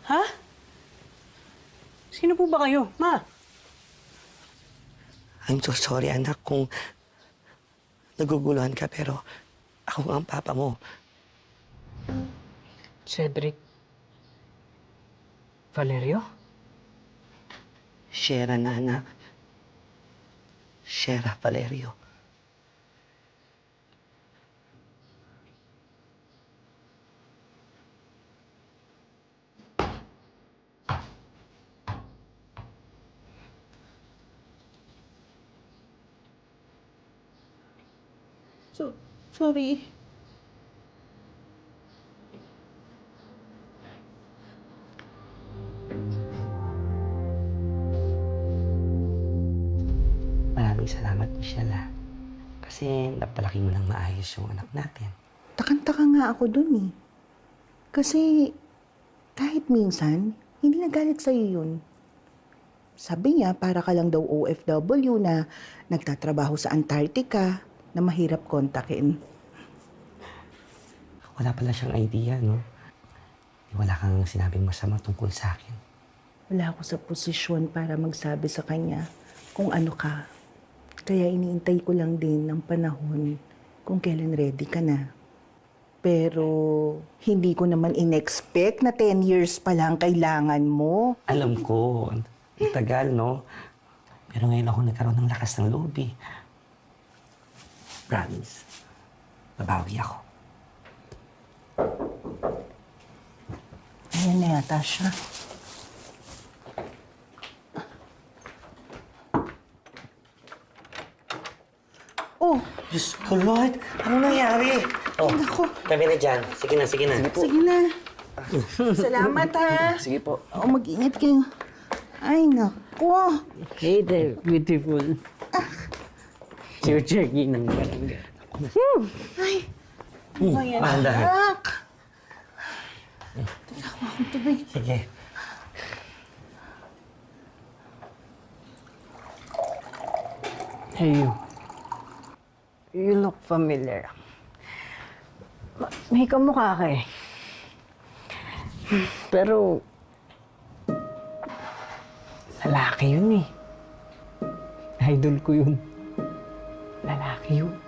Ha? Sino po ba kayo, Ma? I'm so sorry, anak, kung naguguluhan ka, pero ako ang papa mo. Cedric. Valerio? Shera na, anak. Shera Valerio. Sorry. Maraming salamat, Michelle, ha? Kasi napalaki mo ng maayos yung anak natin. Takang-taka nga ako dun eh. Kasi kahit minsan, hindi nagalit sa'yo yun. Sabi niya, para ka lang daw OFW na nagtatrabaho sa Antarctica na mahirap kontakin. Wala pala siyang idea, no? Wala kang sinabing masama tungkol sa akin. Wala ako sa posisyon para magsabi sa kanya kung ano ka. Kaya iniintay ko lang din ng panahon kung kailan ready ka na. Pero hindi ko naman in-expect na 10 years pa lang kailangan mo. Alam ko, ang tagal, no? Pero ngayon ako nagkaroon ng lakas ng loob, eh. Promise, babawi ako. Ayan na yata siya. Oh, Diyos ko, Lord! Ano nangyari? Oh, naku. tabi na dyan. Sige na, sige na. Sige na. Salamat ha. Sige po. Oh, mag-ingat kayo. Ay, naku. Hey there, beautiful. Checking ng barangay. Ay, ano yan, Dahan-dahan. anak? Teka, kuha akong tubig. Sige. Hey, you. You look familiar. May kamukha ka eh. Pero, lalaki yun eh. Idol ko yun. Lalaki yun.